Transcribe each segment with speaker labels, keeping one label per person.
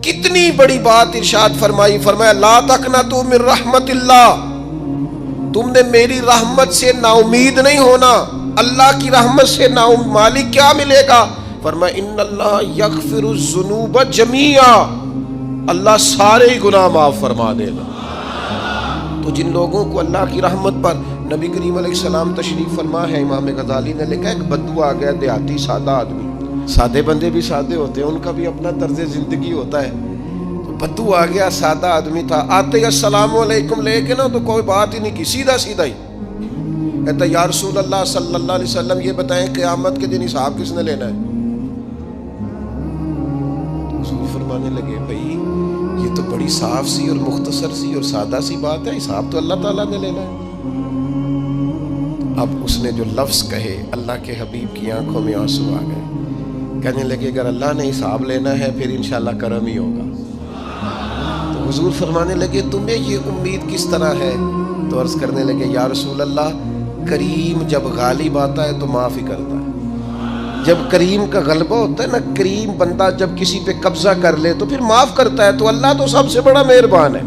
Speaker 1: کتنی بڑی بات ارشاد فرمائی، فرمایا لا تقنطوا من رحمت اللہ، تم نے میری رحمت سے نا امید نہیں ہونا۔ اللہ کی رحمت سے نا مالک کیا ملے گا؟ فرمایا ان اللہ یغفر الذنوب جمیعا، اللہ سارے گناہ معاف فرما دے گا۔ تو جن لوگوں کو اللہ کی رحمت پر نبی کریم علیہ السلام تشریف فرما ہے، امام غزالی نے لکھا ایک بدو آ گیا، دیہاتی سادہ آدمی، سادے بندے بھی سادے ہوتے ہیں، ان کا بھی اپنا طرز زندگی ہوتا ہے۔ تو بدو آ گیا، سادہ آدمی تھا، آتے ہی السلام علیکم لے کے نا تو کوئی بات ہی نہیں کی، سیدھا سیدھا ہی کہتا یا رسول اللہ صلی اللہ علیہ وسلم یہ بتائیں قیامت کے دن حساب کس نے لینا ہے؟ حضور فرمانے لگے بھائی یہ تو بڑی صاف سی اور مختصر سی اور سادہ سی بات ہے، حساب تو اللہ تعالیٰ نے لینا ہے۔ اب اس نے جو لفظ کہے اللہ کے حبیب کی آنکھوں میں آنسو آ گئے، کہنے لگے اگر اللہ نے حساب لینا ہے پھر انشاءاللہ کرم ہی ہوگا۔ تو حضور فرمانے لگے تمہیں یہ امید کس طرح ہے؟ تو عرض کرنے لگے یا رسول اللہ کریم جب غالب آتا ہے تو معاف ہی کرتا ہے۔ جب کریم کا غلبہ ہوتا ہے نا، کریم بندہ جب کسی پہ قبضہ کر لے تو پھر معاف کرتا ہے، تو اللہ تو سب سے بڑا مہربان ہے۔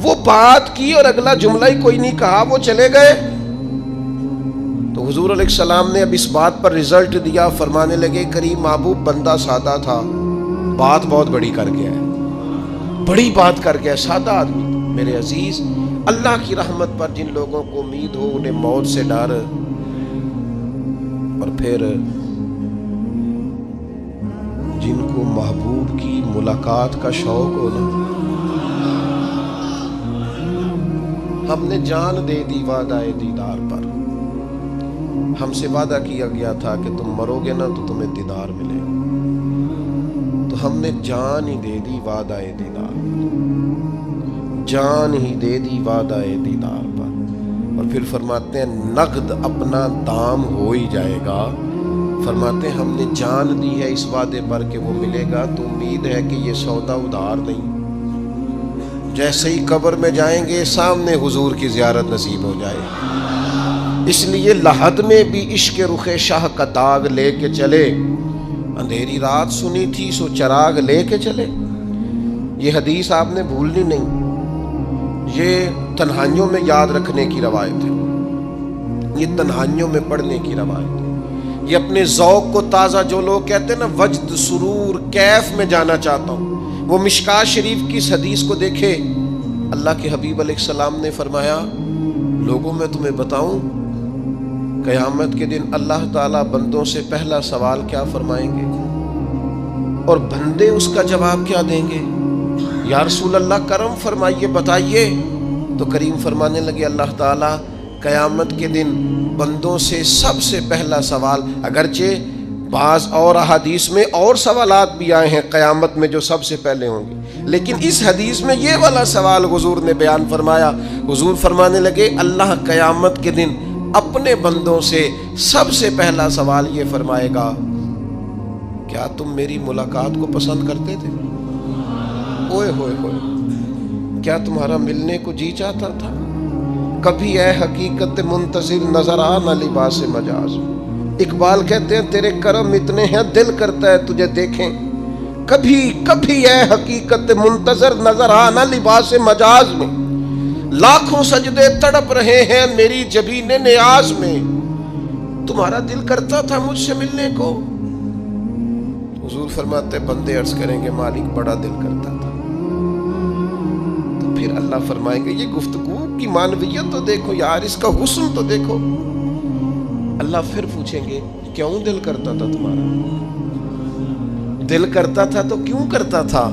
Speaker 1: وہ بات کی اور اگلا جملہ ہی کوئی نہیں کہا، وہ چلے گئے۔ تو حضور علیہ السلام نے اب اس بات پر رزلٹ دیا، فرمانے لگے کریم محبوب بندہ سادہ تھا، بات بہت بڑی کر گیا ہے، بڑی بات کر گیا، سادہ آدمی۔ میرے عزیز، اللہ کی رحمت پر جن لوگوں کو امید ہو انہیں موت سے ڈر، اور پھر جن کو محبوب کی ملاقات کا شوق ہو نا، ہم نے جان دے دی وعدہ دیدار پر، ہم سے وعدہ کیا گیا تھا کہ تم مرو گے نا تو تمہیں دیدار ملے گا، تو ہم نے جان ہی دے دی وعدہ دیدار پر، جان ہی دے دی وعدہ دیدار پر۔ اور پھر فرماتے ہیں نقد اپنا دام ہو ہی جائے گا، فرماتے ہیں ہم نے جان دی ہے اس وعدے پر کہ وہ ملے گا، تو امید ہے کہ یہ سودا ادھار نہیں۔ جیسے ہی قبر میں جائیں گے سامنے حضور کی زیارت نصیب ہو جائے گی۔ اس لیے لحد میں بھی عشق رخ شاہ کا داغ لے کے چلے، اندھیری رات سنی تھی سو چراغ لے کے چلے۔ یہ حدیث آپ نے بھولنی نہیں، یہ تنہائیوں میں یاد رکھنے کی روایت ہے، یہ تنہائیوں میں پڑھنے کی روایت ہے۔ یہ اپنے ذوق کو تازہ، جو لوگ کہتے ہیں نا وجد سرور کیف میں جانا چاہتا ہوں، وہ مشکات شریف کی اس حدیث کو دیکھے۔ اللہ کے حبیب علیہ السلام نے فرمایا لوگوں میں تمہیں بتاؤں قیامت کے دن اللہ تعالیٰ بندوں سے پہلا سوال کیا فرمائیں گے اور بندے اس کا جواب کیا دیں گے؟ یا رسول اللہ کرم فرمائیے، بتائیے۔ تو کریم فرمانے لگے اللہ تعالیٰ قیامت کے دن بندوں سے سب سے پہلا سوال، اگرچہ بعض اور احادیث میں اور سوالات بھی آئے ہیں قیامت میں جو سب سے پہلے ہوں گے، لیکن اس حدیث میں یہ والا سوال حضور نے بیان فرمایا۔ حضور فرمانے لگے اللہ قیامت کے دن اپنے بندوں سے سب سے پہلا سوال یہ فرمائے گا کیا تم میری ملاقات کو پسند کرتے تھے؟ اوئے ہوئے ہوئے، کیا تمہارا ملنے کو جی چاہتا تھا؟ کبھی اے حقیقت منتظر نظر آ نہ لباس مجاز۔ اقبال کہتے ہیں تیرے کرم اتنے ہیں دل کرتا ہے تجھے دیکھیں، کبھی کبھی اے حقیقت منتظر نظر آ نہ لباس مجاز میں، لاکھوں سجدے تڑپ رہے ہیں میری جبین نیاز میں، تمہارا دل کرتا تھا مجھ سے ملنے کو؟ حضور فرماتے بندے عرض کریں گے مالک بڑا دل کرتا تھا۔ تو پھر اللہ فرمائیں گے یہ گفتگو کی معنویت تو دیکھو یار، اس کا حسن تو دیکھو۔ اللہ پھر پوچھیں گے کیوں دل کرتا تھا تمہارا؟ دل کرتا تھا تو کیوں کرتا تھا؟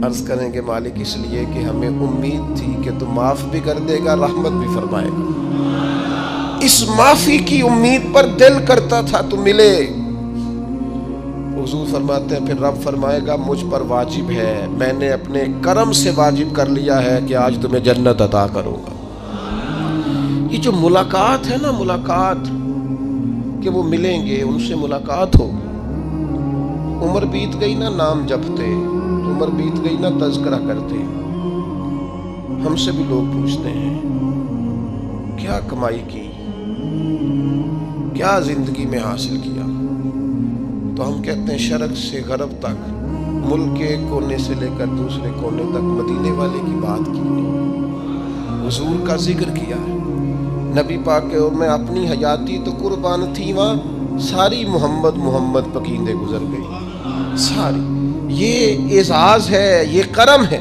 Speaker 1: عرض کریں گے مالک اس لیے کہ ہمیں امید تھی کہ تو معاف بھی کر دے گا، رحمت بھی فرمائے گا، اس معافی کی امید پر دل کرتا تھا تو ملے۔ حضور فرماتے ہیں پھر رب فرمائے گا مجھ پر واجب ہے، میں نے اپنے کرم سے واجب کر لیا ہے کہ آج تمہیں جنت عطا کروں گا۔ یہ جو ملاقات ہے نا، ملاقات کہ وہ ملیں گے، ان سے ملاقات ہوگی۔ عمر بیت گئی نا نام جپتے، عمر بیت گئی نا تذکرہ کرتے، ہم سے بھی لوگ پوچھتے ہیں کیا کمائی کی، کیا زندگی میں حاصل کیا، تو ہم کہتے ہیں شرق سے غرب تک ملک کے ایک کونے سے لے کر دوسرے کونے تک مدینے والے کی بات کی، حضور کا ذکر کیا ہے۔ نبی پاک کے میں اپنی حیاتی تو قربان تھی، وہاں ساری محمد محمد پکیندے گزر گئی ساری۔ یہ اعزاز ہے، یہ کرم ہے۔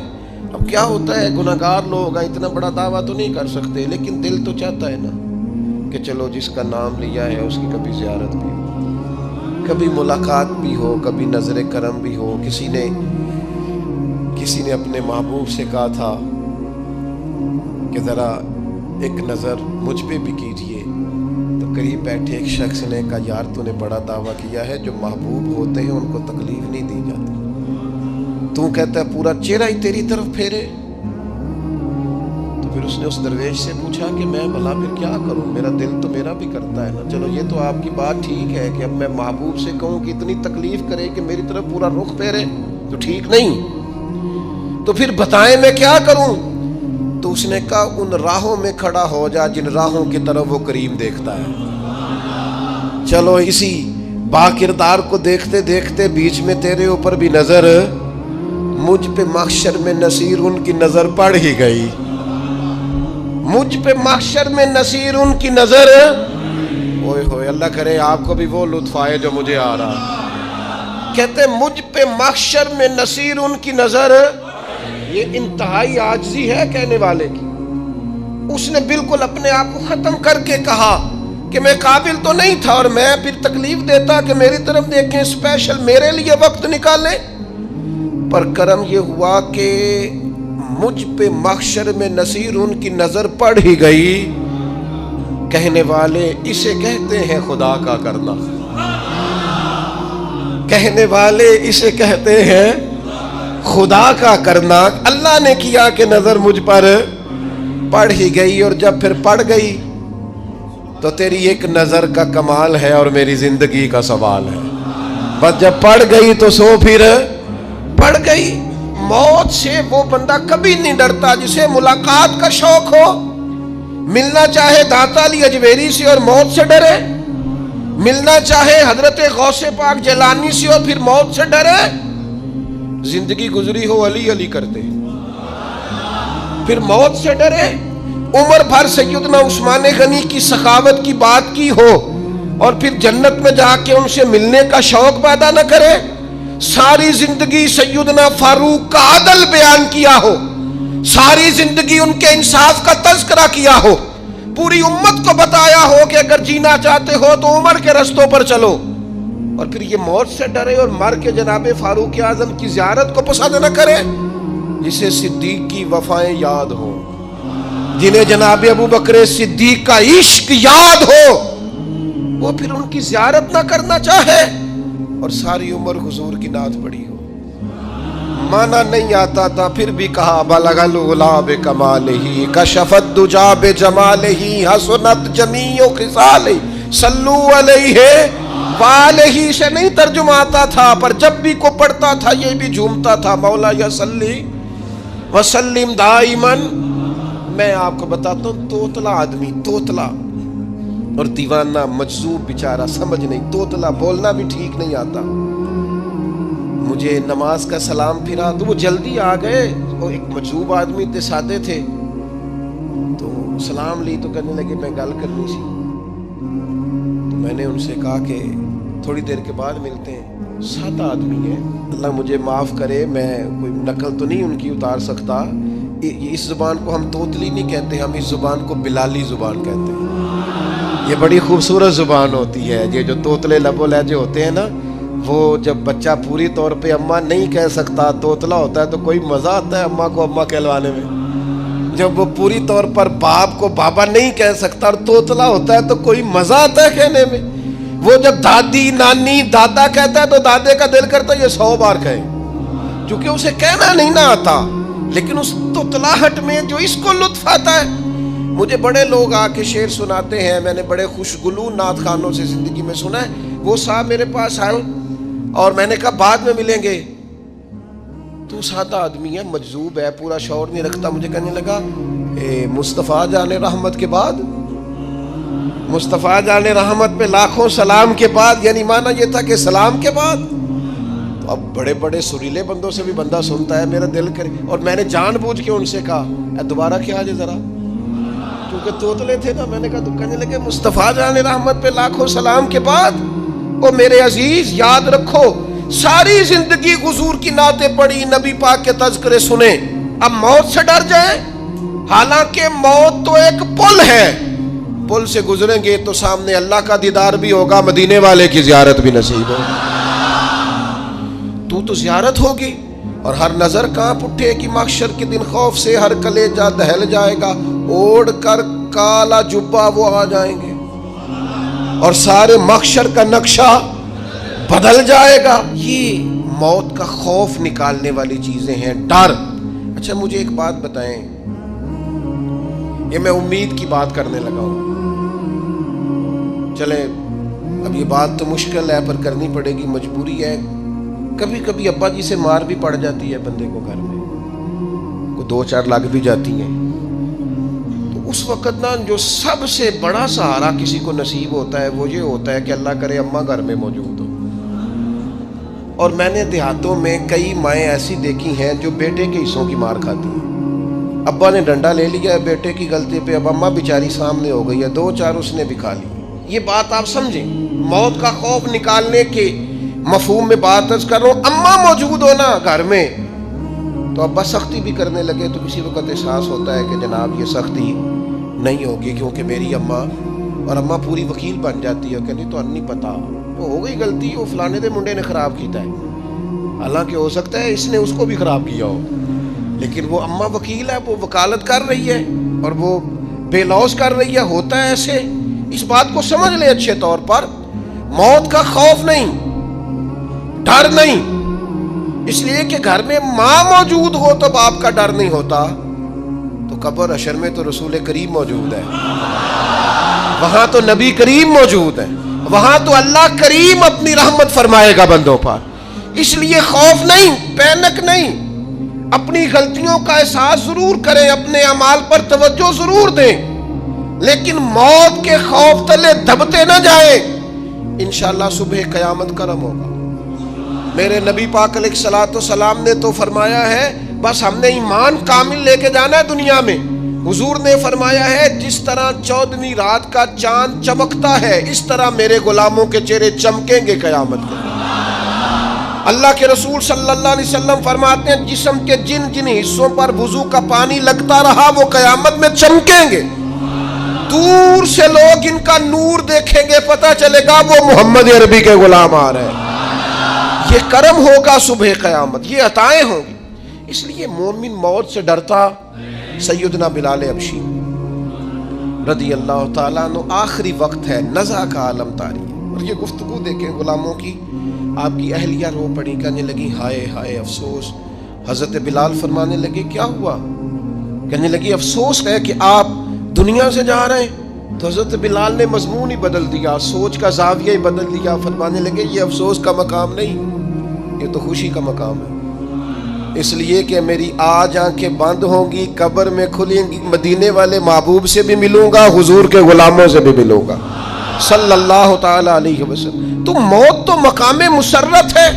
Speaker 1: اب کیا ہوتا ہے، گناہگار لوگ ہیں، اتنا بڑا دعویٰ تو نہیں کر سکتے، لیکن دل تو چاہتا ہے نا کہ چلو جس کا نام لیا ہے اس کی کبھی زیارت بھی ہو، کبھی ملاقات بھی ہو، کبھی نظر کرم بھی ہو۔ کسی نے اپنے محبوب سے کہا تھا کہ ذرا ایک نظر مجھ پہ بھی کیجئے، تو قریب بیٹھے ایک شخص نے کہا یار تو نے بڑا دعویٰ کیا ہے، جو محبوب ہوتے ہیں ان کو تکلیف نہیں دی جاتی، تو کہتا ہے پورا چہرہ ہی تیری طرف پھیرے۔ تو پھر اس نے اس درویش سے پوچھا کہ میں بھلا پھر کیا کروں، میرا دل تو میرا بھی کرتا ہے نا، چلو یہ تو آپ کی بات ٹھیک ہے کہ اب میں محبوب سے کہوں کہ اتنی تکلیف کرے کہ میری طرف پورا رخ پھیرے تو ٹھیک نہیں، تو پھر بتائیں میں کیا کروں؟ تو اس نے کہا ان راہوں میں کھڑا ہو جا جن راہوں کی طرف وہ کریم دیکھتا ہے۔ چلو اسی با کردار کو دیکھتے دیکھتے بیچ میں تیرے اوپر بھی نظر، مجھ پہ محشر میں نصیر ان کی نظر پڑ ہی گئی، مجھ پہ محشر میں نصیر ان کی نظر، اوئے ہوئے اللہ کرے آپ کو بھی وہ لطف آئے جو مجھے آ رہا۔ کہتے مجھ پہ محشر میں نصیر ان کی نظر، یہ انتہائی عاجزی ہے کہنے والے کی۔ اس نے بالکل اپنے آپ کو ختم کر کے کہا کہ میں قابل تو نہیں تھا، اور میں پھر تکلیف دیتا کہ میری طرف دیکھیں، اسپیشل میرے لیے وقت نکالیں۔ پر کرم یہ ہوا کہ مجھ پہ محشر میں نصیر ان کی نظر پڑ ہی گئی۔ کہنے والے اسے کہتے ہیں خدا کا کرنا، کہنے والے اسے کہتے ہیں خدا کا کرنا۔ اللہ نے کیا کہ نظر مجھ پر پڑ ہی گئی، اور جب پھر پڑ گئی تو تیری ایک نظر کا کمال ہے اور میری زندگی کا سوال ہے۔ بس جب پڑ گئی تو سو پھر پڑ گئی۔ موت سے وہ بندہ کبھی نہیں ڈرتا جسے ملاقات کا شوق ہو، ملنا چاہے داتا علی اجویری سے اور موت سے ڈرے، ملنا چاہے حضرت غوث پاک جیلانی سے اور پھر موت سے ڈرے۔ زندگی گزری ہو علی علی کرتے پھر موت سے ڈرے، عمر بھر سیدنا عثمان غنی کی سخاوت کی بات کی ہو اور پھر جنت میں جا کے ان سے ملنے کا شوق پیدا نہ کرے، ساری زندگی سیدنا فاروق کا عدل بیان کیا ہو، ساری زندگی ان کے انصاف کا تذکرہ کیا ہو، پوری امت کو بتایا ہو کہ اگر جینا چاہتے ہو تو عمر کے رستوں پر چلو، اور پھر یہ موت سے ڈرے اور مر کے جناب فاروق اعظم کی زیارت کو پسند نہ کرے۔ جسے صدیق کی وفائیں یاد ہو، جنہیں جناب ابو بکر صدیق کا عشق یاد ہو، وہ پھر ان کی زیارت نہ کرنا چاہے اور ساری عمر حضور کی نعت پڑھی ہو۔ مانا نہیں آتا تھا پھر بھی کہا بلغ العلا بکمالہ کشف الدجا بجمالہ حسنت جمیع خصالہ صلو علیہ والہ سے نہیں ترجمہ آتا تھا، پر جب بھی کو پڑھتا تھا یہ بھی جھومتا تھا مولا یا صلی وسلم دائماً۔ میں آپ کو بتاتا ہوں توتلا آدمی، توتلا اور دیوانہ مجذوب بیچارہ، سمجھ نہیں، توتلا بولنا بھی ٹھیک نہیں آتا۔ مجھے نماز کا سلام پھرا تو وہ جلدی آ گئے، وہ ایک مجذوب آدمی تھے، سادے تھے، تو سلام لی تو کہنے لگے میں گل کرنی سی، تو میں نے ان سے کہا کہ تھوڑی دیر کے بعد ملتے ہیں۔ سادہ آدمی ہے، اللہ مجھے معاف کرے، میں کوئی نقل تو نہیں ان کی اتار سکتا، اس زبان کو ہم توتلی نہیں کہتے، ہم اس زبان کو بلالی زبان کہتے ہیں۔ یہ بڑی خوبصورت زبان ہوتی ہے، یہ جو توتلے لب و لہجے ہوتے ہیں نا، وہ جب بچہ پوری طور پہ اماں نہیں کہہ سکتا، توتلا ہوتا ہے تو کوئی مزہ آتا ہے اماں کو اماں کہلوانے میں۔ جب وہ پوری طور پر باپ کو بابا نہیں کہہ سکتا اور توتلا ہوتا ہے تو کوئی مزہ آتا ہے کہنے میں۔ وہ جب دادی نانی دادا کہتا ہے تو دادے کا دل کرتا ہے یہ 100 بار کہے، چونکہ اسے کہنا نہیں نہ آتا، لیکن اس توتلاہٹ میں جو اس کو لطف آتا ہے۔ مجھے بڑے لوگ آ کے شعر سناتے ہیں، میں نے بڑے خوشگلو نعت خوانوں سے زندگی میں سنا ہے، وہ صاحب میرے پاس آئے اور میں نے کہا بعد میں ملیں گے، تو سادہ آدمی ہے، مجذوب ہے، پورا شعور نہیں رکھتا، مجھے کہنے لگا مصطفیٰ جان رحمت کے بعد، مصطفیٰ جان رحمت پہ لاکھوں سلام کے بعد، یعنی معنی یہ تھا کہ سلام کے بعد، تو اب بڑے بڑے سریلے بندوں سے بھی بندہ سنتا ہے میرا دل کرے، اور میں نے جان بوجھ کے ان سے کہا دوبارہ کیا جائے ذرا، کیونکہ توتلے تھے نا. میں نے کہا تو کہنے لگے مصطفیٰ جان رحمت پہ لاکھوں سلام کے بعد او میرے عزیز یاد رکھو ساری زندگی حضور کی نعتیں پڑھی، نبی پاک کے تذکرے سنے، اب موت سے ڈر جائیں؟ حالانکہ موت تو ایک پل ہے، پل سے گزریں گے تو سامنے اللہ کا دیدار بھی ہوگا، مدینے والے کی زیارت بھی نصیب ہوگی. تو زیارت ہوگی اور ہر نظر کانپ اٹھے کہ محشر کے دن خوف سے ہر کلیجہ دہل جائے گا، اوڑھ کر کالا جبہ وہ آ جائیں گے اور سارے محشر کا نقشہ بدل جائے گا. یہ موت کا خوف نکالنے والی چیزیں ہیں، ڈر. اچھا مجھے ایک بات بتائیں، یہ میں امید کی بات کرنے لگا ہوں، چلیں اب یہ بات تو مشکل ہے پر کرنی پڑے گی، مجبوری ہے. کبھی کبھی ابا جی سے مار بھی پڑ جاتی ہے بندے کو، گھر میں کوئی 2-4 لگ بھی جاتی ہیں، تو اس وقت نا جو سب سے بڑا سہارا کسی کو نصیب ہوتا ہے وہ یہ ہوتا ہے کہ اللہ کرے اماں گھر میں موجود ہو. اور میں نے دیہاتوں میں کئی مائیں ایسی دیکھی ہیں جو بیٹے کے حصوں کی مار کھاتی ہیں. ابا نے ڈنڈا لے لیا ہے بیٹے کی غلطی پہ، اب اماں بیچاری سامنے ہو گئی ہے، 2-4 اس نے بھی کھا لی. یہ بات آپ سمجھیں، موت کا خوف نکالنے کے مفہوم میں بات عرض کر رہا ہوں. اماں موجود ہو نا گھر میں تو ابا سختی بھی کرنے لگے تو کسی وقت احساس ہوتا ہے کہ جناب یہ سختی نہیں ہوگی کیونکہ میری اماں، اور اماں پوری وکیل بن جاتی ہے کہ نہیں تو نہیں پتا وہ ہو گئی غلطی، وہ فلانے دے منڈے نے خراب کیتا ہے، حالانکہ ہو سکتا ہے اس نے اس کو بھی خراب کیا ہو، لیکن وہ اماں وکیل ہے، وہ وکالت کر رہی ہے اور وہ بے لوث کر رہی ہے. ہوتا ہے ایسے، اس بات کو سمجھ لے اچھے طور پر. موت کا خوف نہیں، ڈر نہیں، اس لیے کہ گھر میں ماں موجود ہو تو باپ کا ڈر نہیں ہوتا. تو قبر حشر میں تو رسول کریم موجود ہے، وہاں تو نبی کریم موجود ہے، وہاں تو اللہ کریم اپنی رحمت فرمائے گا بندوں پر. اس لیے خوف نہیں، پینک نہیں، اپنی غلطیوں کا احساس ضرور کریں، اپنے اعمال پر توجہ ضرور دیں، لیکن موت کے خوف تلے دبتے نہ جائیں. انشاءاللہ صبح قیامت کرم ہوگا. میرے نبی پاک علیہ الصلوۃ والسلام نے تو فرمایا ہے بس ہم نے ایمان کامل لے کے جانا ہے دنیا میں. حضور نے فرمایا ہے جس طرح 14ویں رات کا چاند چمکتا ہے اس طرح میرے غلاموں کے چہرے چمکیں گے قیامت کے. اللہ کے رسول صلی اللہ علیہ وسلم فرماتے ہیں جسم کے جن جن حصوں پر وضو کا پانی لگتا رہا وہ قیامت میں چمکیں گے. دور سے لوگ ان کا نور دیکھیں گے، پتہ چلے گا وہ محمد عربی کے غلام آ رہے ہیں. یہ کرم ہوگا صبح قیامت، یہ عطائیں ہوں گی. اس لیے مومن موت سے ڈرتا. سیدنا بلال حبشی رضی اللہ تعالیٰ عنہ، آخری وقت ہے، نزع کا عالم طاری ہے، اور یہ گفتگو دیکھیں غلاموں کی. آپ کی اہلیہ رو پڑی، کہنے لگی ہائے ہائے افسوس. حضرت بلال فرمانے لگے کیا ہوا؟ کہنے لگی افسوس ہے کہ آپ دنیا سے جا رہے ہیں. تو حضرت بلال نے مضمون ہی بدل دیا، سوچ کا زاویہ ہی بدل دیا. فرمانے لگے یہ افسوس کا مقام نہیں، یہ تو خوشی کا مقام ہے. اس لیے کہ میری آج آنکھیں بند ہوں گی، قبر میں کھلیں گی، مدینے والے محبوب سے بھی ملوں گا، حضور کے غلاموں سے بھی ملوں گا صلی اللہ تعالی علیہ وسلم. تو موت تو مقام مسرت ہے،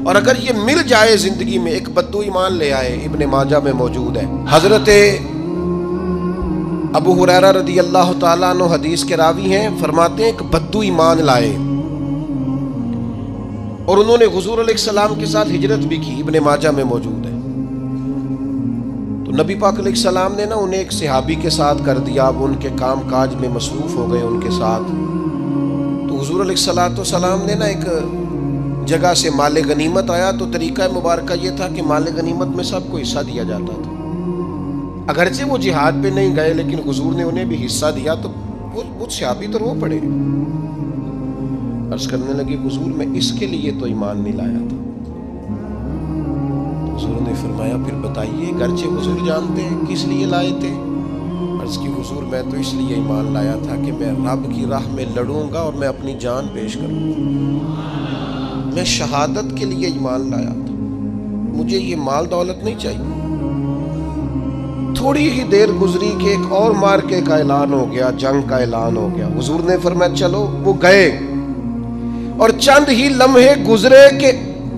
Speaker 1: اور اگر یہ مل جائے زندگی میں. ایک بدو ایمان لے آئے، ابن ماجہ میں موجود ہے. حضرت ابو ہریرہ رضی اللہ تعالیٰ عنہ حدیث کے راوی ہیں، فرماتے ہیں ایک بدو ایمان لائے اور انہوں نے حضور علیہ السلام کے ساتھ ہجرت بھی کی. ابن ماجہ میں موجود ہے. تو نبی پاک علیہ السلام نے نا انہیں ایک صحابی کے ساتھ کر دیا. اب ان کے کام کاج میں مصروف ہو گئے ان کے ساتھ. تو حضور علیہ السلام نے نا ایک جگہ سے مال غنیمت آیا. تو طریقہ مبارکہ یہ تھا کہ مال غنیمت میں سب کو حصہ دیا جاتا تھا. اگرچہ وہ جہاد پہ نہیں گئے لیکن حضور نے انہیں بھی حصہ دیا. تو وہ صحابی تو رو پڑے. عرض کرنے لگے حضور میں اس کے لیے تو ایمان نہیں لایا تھا. حضور نے فرمایا پھر بتائیے. گرچہ حضور جانتے ہیں کس لیے لائے تھے. عرض کی حضور میں تو اس لیے ایمان لایا تھا کہ میں رب کی راہ میں لڑوں گا اور میں اپنی جان پیش کروں گا. میں شہادت کے لیے ایمان لایا تھا. مجھے یہ مال دولت نہیں چاہیے. تھوڑی ہی دیر گزری کہ ایک اور مارکے کا اعلان ہو گیا، جنگ کا اعلان ہو گیا. حضور نے فرمایا چلو. وہ گئے اور چند ہی لمحے گزرے کہ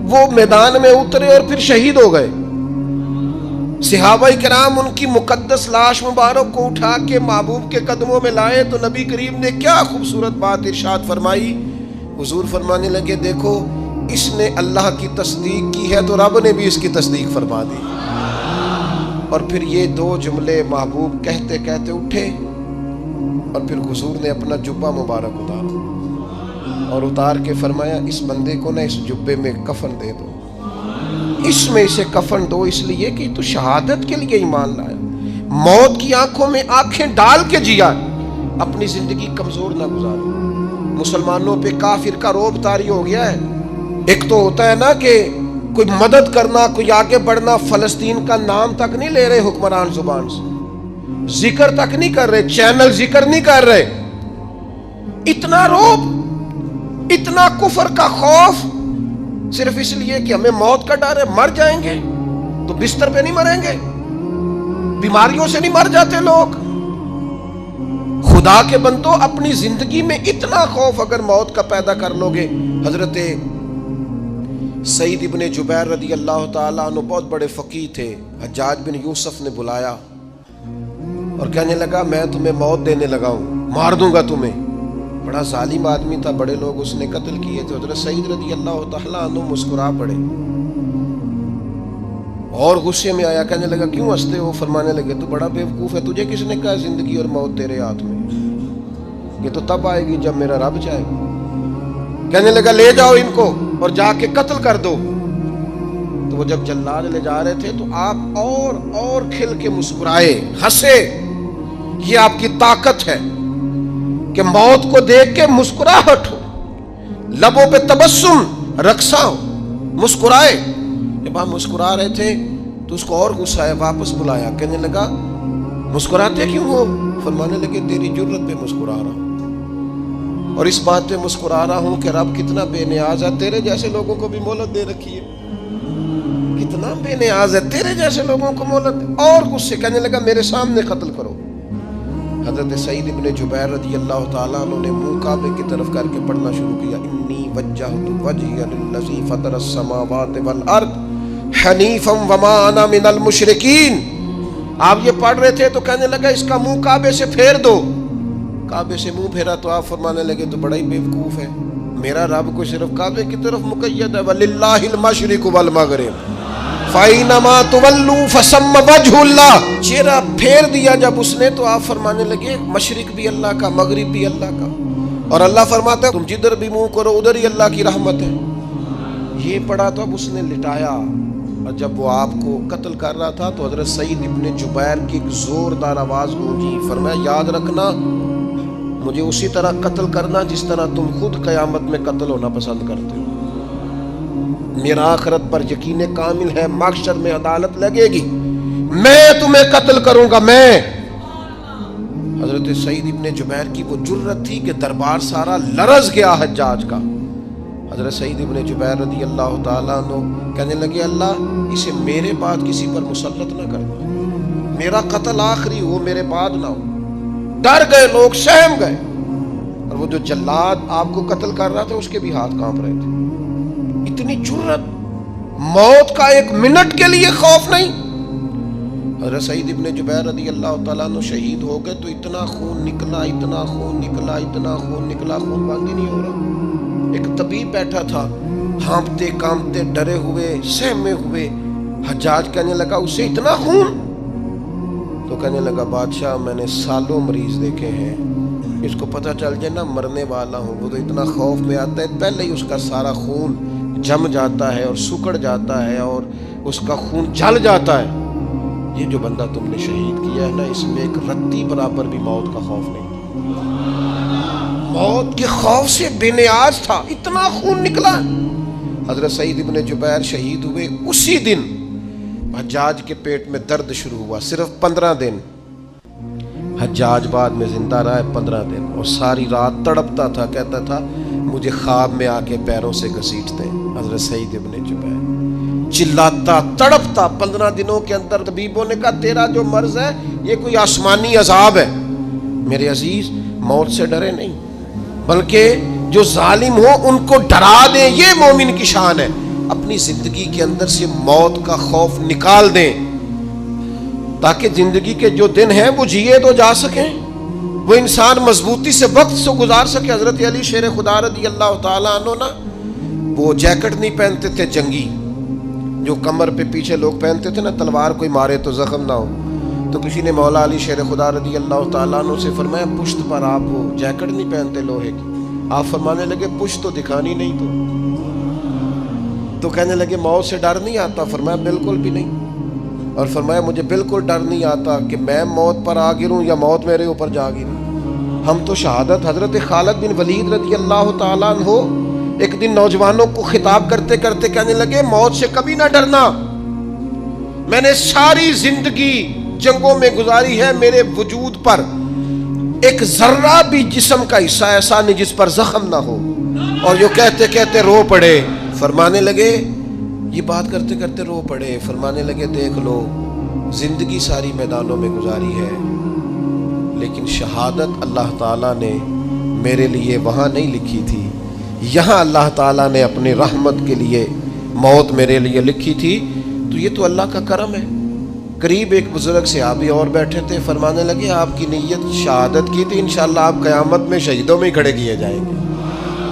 Speaker 1: وہ میدان میں اترے اور پھر شہید ہو گئے. صحابہ کرام ان کی مقدس لاش مبارک کو اٹھا کے محبوب کے قدموں میں لائے تو نبی کریم نے کیا خوبصورت بات ارشاد فرمائی. حضور فرمانے لگے دیکھو اس نے اللہ کی تصدیق کی ہے تو رب نے بھی اس کی تصدیق فرما دی. اور پھر یہ دو جملے محبوب کہتے کہتے اٹھے اور پھر حضور نے اپنا جبہ مبارک اتارا اور اتار کے فرمایا اس بندے کو نہ اس جبے میں کفن دے دو, اس میں اسے کفن دو, اس لیے کہ تو شہادت کے لیے ایمان لایا, موت کی آنکھوں میں آنکھیں ڈال کے جیا, اپنی زندگی کمزور نہ گزارو. مسلمانوں پہ کافر کا رعب طاری ہو گیا ہے. ایک تو ہوتا ہے نا کہ کوئی مدد کرنا, کوئی آگے بڑھنا, فلسطین کا نام تک نہیں لے رہے حکمران زبان سے, ذکر تک نہیں کر رہے, چینل ذکر نہیں کر رہے. اتنا رعب, اتنا کفر کا خوف, صرف اس لیے کہ ہمیں موت کا ڈر ہے. مر جائیں گے تو بستر پہ نہیں مریں گے, بیماریوں سے نہیں مر جاتے لوگ. خدا کے بندو اپنی زندگی میں اتنا خوف اگر موت کا پیدا کر لو گے. حضرت سعید ابن جبیر رضی اللہ تعالیٰ عنہ بہت بڑے فقیہ تھے. حجاج بن یوسف نے بلایا اور کہنے لگا میں تمہیں موت دینے لگا ہوں, مار دوں گا تمہیں. بڑا ظالم آدمی تھا, بڑے لوگ اس نے قتل کیے تھے. حضرت سعید رضی اللہ تعالیٰ عنہ مسکرا پڑے اور غصے میں آیا, کہنے لگا کیوں ہنستے ہو؟ فرمانے لگے تو بڑا بیوقوف ہے, تجھے کس نے کہا زندگی اور موت تیرے ہاتھ میں, یہ تو تب آئے گی جب میرا رب چاہے گا. کہنے لگا لے جاؤ ان کو اور جا کے قتل کر دو. تو وہ جب جلاد لے جا رہے تھے تو آپ اور کھل کے مسکرائے, ہنسے. یہ آپ کی طاقت ہے کہ موت کو دیکھ کے مسکراہٹ ہو, لبوں پہ تبسم رقصہ ہو, مسکرائے. جب آپ مسکرا رہے تھے تو اس کو اور غصہ آیا, واپس بلایا. کہنے لگا مسکراتے کیوں ہو؟ فرمانے لگے تیری جرت پہ مسکرا رہا ہوں اور اس بات پہ مسکرا رہا ہوں کہ رب کتنا بے نیاز ہے, تیرے جیسے لوگوں کو بھی مہلت دے رکھی ہے. کتنا بے نیاز ہے, تیرے جیسے لوگوں کو مہلت. اور غصے, کہنے لگا میرے سامنے قتل کرو. حضرت سعید ابن جبیر رضی اللہ تعالیٰ عنہ نے منہ کعبے کی طرف کر کے پڑھنا شروع کیا, انی وجہت وجہی للذی فطر السماوات والارض حنیفا وما انا من المشرکین. آپ یہ پڑھ رہے تھے تو کہنے لگا اس کا منہ کعبے سے پھیر دو. کعبے سے منہ پھیرا تو آپ فرمانے لگے تو بڑا ہی بیوقوف ہے, میرا رب کو صرف کعبے کی طرف مقید ہے, وَلِلَّهِ الْمَشْرِقُ وَالْمَغْرِبُ فَأَيْنَمَا تُوَلُّوا فَثَمَّ وَجْهُ اللَّهِ. چہرہ پھیر دیا جب اس نے تو آپ فرمانے لگے مشرق بھی اللہ کا, مغرب بھی اللہ کا. اور اللہ فرماتا ہے تم جدھر بھی منہ کرو ادھر ہی اللہ کی رحمت ہے. یہ پڑھا تو اب اس نے لٹایا, اور جب وہ آپ کو قتل کر رہا تھا تو حضرت سعید ابن جبیر کی ایک زوردار آواز گونجی. فرمایا یاد رکھنا مجھے اسی طرح قتل کرنا جس طرح تم خود قیامت میں قتل ہونا پسند کرتے ہو. میرا آخرت پر یقین کامل ہے, محشر میں عدالت لگے گی, میں تمہیں قتل کروں گا میں. حضرت سعید ابن جبیر کی وہ جرت تھی کہ دربار سارا لرز گیا حجاج کا. حضرت سعید ابن جبیر رضی اللہ تعالیٰ عنہ کہنے لگے اللہ اسے میرے بعد کسی پر مسلط نہ کرنا, میرا قتل آخری ہو, میرے بعد نہ ہو. ڈر گئے لوگ, سہم گئے. اور وہ جو جلاد آپ کو قتل کر رہا تھا اس کے بھی ہاتھ کانپ رہے تھے. اتنی جرت, موت کا ایک منٹ کے لیے خوف نہیں. حضرت سعید ابن جبیر رضی اللہ تعالیٰ عنہ شہید ہو گئے تو اتنا خون نکلا, اتنا خون نکلا, اتنا خون نکلا, خون بند ہی نہیں ہو رہا. ایک طبیب بیٹھا تھا, ہانپتے کانپتے ڈرے ہوئے سہمے ہوئے. حجاج کہنے لگا اسے اتنا خون؟ تو کہنے لگا بادشاہ میں نے سالوں مریض دیکھے ہیں, اس کو پتہ چل جائے نا مرنے والا ہوں وہ تو اتنا خوف میں آتا ہے, پہلے ہی اس کا سارا خون جم جاتا ہے اور سکڑ جاتا ہے اور اس کا خون جل جاتا ہے. یہ جو بندہ تم نے شہید کیا ہے نا اس میں ایک رتی برابر بھی موت کا خوف نہیں, موت کے خوف سے بے نیاز تھا, اتنا خون نکلا. حضرت سعید ابن جبیر شہید ہوئے اسی دن حجاج کے پیٹ میں درد شروع ہوا, صرف 15 دن. حجاج بعد میں زندہ رہا 15 دن اور ساری رات تڑپتا تھا, کہتا تھا مجھے خواب میں آ کے پیروں سے گھسیٹتے. حضرت سعید ابن جبیر چلاتا تڑپتا 15 دنوں کے اندر. طبیبوں نے کہا تیرا جو مرض ہے یہ کوئی آسمانی عذاب ہے. میرے عزیز موت سے ڈرے نہیں بلکہ جو ظالم ہو ان کو ڈرا دیں, یہ مومن کی شان ہے. اپنی زندگی کے اندر سے موت کا خوف نکال دیں، تاکہ زندگی کے جو دن ہیں وہ جیے تو جا سکیں، وہ انسان مضبوطی سے وقت سے گزار سکے۔ حضرت علی شیر خدا رضی اللہ تعالیٰ عنہ نا وہ جیکٹ نہیں پہنتے تھے جنگی، جو کمر پہ پیچھے لوگ پہنتے تھے نا، تلوار کوئی مارے تو زخم نہ ہو۔ تو کسی نے مولا علی شیر خدا رضی اللہ تعالیٰ عنہ سے فرمایا پشت پر آپ وہ جیکٹ نہیں پہنتے لوہے کی؟ آپ فرمانے لگے پشت تو دکھانی نہیں تو کہنے لگے موت سے ڈر نہیں آتا؟ فرمایا بالکل بھی نہیں، اور فرمایا مجھے بالکل ڈر نہیں آتا کہ میں موت پر آ گروں یا موت میرے اوپر جا گرے۔ ہم تو شہادت حضرت خالد بن ولید رضی اللہ تعالیٰ عنہ ایک دن نوجوانوں کو خطاب کرتے کرتے کہنے لگے موت سے کبھی نہ ڈرنا، میں نے ساری زندگی جنگوں میں گزاری ہے، میرے وجود پر ایک ذرہ بھی جسم کا حصہ ایسا نہیں جس پر زخم نہ ہو۔ اور جو کہتے کہتے رو پڑے، فرمانے لگے یہ بات کرتے کرتے رو پڑے، فرمانے لگے دیکھ لو زندگی ساری میدانوں میں گزاری ہے، لیکن شہادت اللہ تعالیٰ نے میرے لیے وہاں نہیں لکھی تھی، یہاں اللہ تعالیٰ نے اپنی رحمت کے لیے موت میرے لیے لکھی تھی۔ تو یہ تو اللہ کا کرم ہے۔ قریب ایک بزرگ صحابی اور بیٹھے تھے، فرمانے لگے آپ کی نیت شہادت کی تھی، انشاءاللہ آپ قیامت میں شہیدوں میں ہی کھڑے کیے جائیں گے۔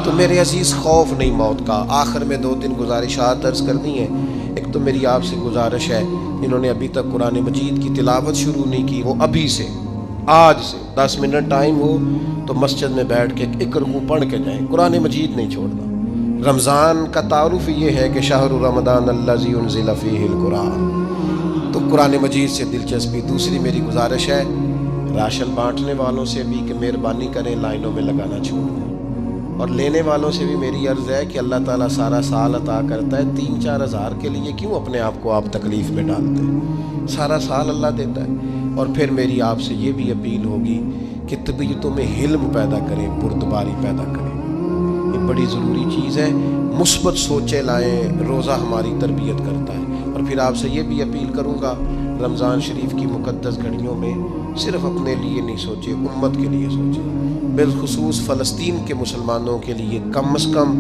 Speaker 1: تو میرے عزیز خوف نہیں موت کا۔ آخر میں 2-3 گزارشات عرض کرنی ہے۔ ایک تو میری آپ سے گزارش ہے، جنہوں نے ابھی تک قرآن مجید کی تلاوت شروع نہیں کی، وہ ابھی سے آج سے 10 منٹ ٹائم ہو تو مسجد میں بیٹھ کے ایک رکوع پڑھ کے جائیں، قرآن مجید نہیں چھوڑنا۔ رمضان کا تعارف یہ ہے کہ شہر رمضان الذی انزل فیہ القرآن، تو قرآن مجید سے دلچسپی۔ دوسری میری گزارش ہے راشن بانٹنے والوں سے بھی کہ مہربانی کریں لائنوں میں لگانا چھوڑ دیں، اور لینے والوں سے بھی میری عرض ہے کہ اللہ تعالیٰ سارا سال عطا کرتا ہے، 3-4 ہزار کے لیے کیوں اپنے آپ کو آپ تکلیف میں ڈالتے ہیں؟ سارا سال اللہ دیتا ہے۔ اور پھر میری آپ سے یہ بھی اپیل ہوگی کہ طبیعتوں میں حلم پیدا کریں، بردباری پیدا کریں، یہ بڑی ضروری چیز ہے۔ مثبت سوچیں لائیں، روزہ ہماری تربیت کرتا ہے۔ اور پھر آپ سے یہ بھی اپیل کروں گا رمضان شریف کی مقدس گھڑیوں میں صرف اپنے لیے نہیں سوچیں، امت کے لیے سوچیں، بالخصوص فلسطین کے مسلمانوں کے لیے کم از کم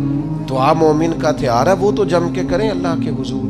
Speaker 1: دعا مومن کا ہتھیار ہے، وہ تو جم کے کریں اللہ کے حضور۔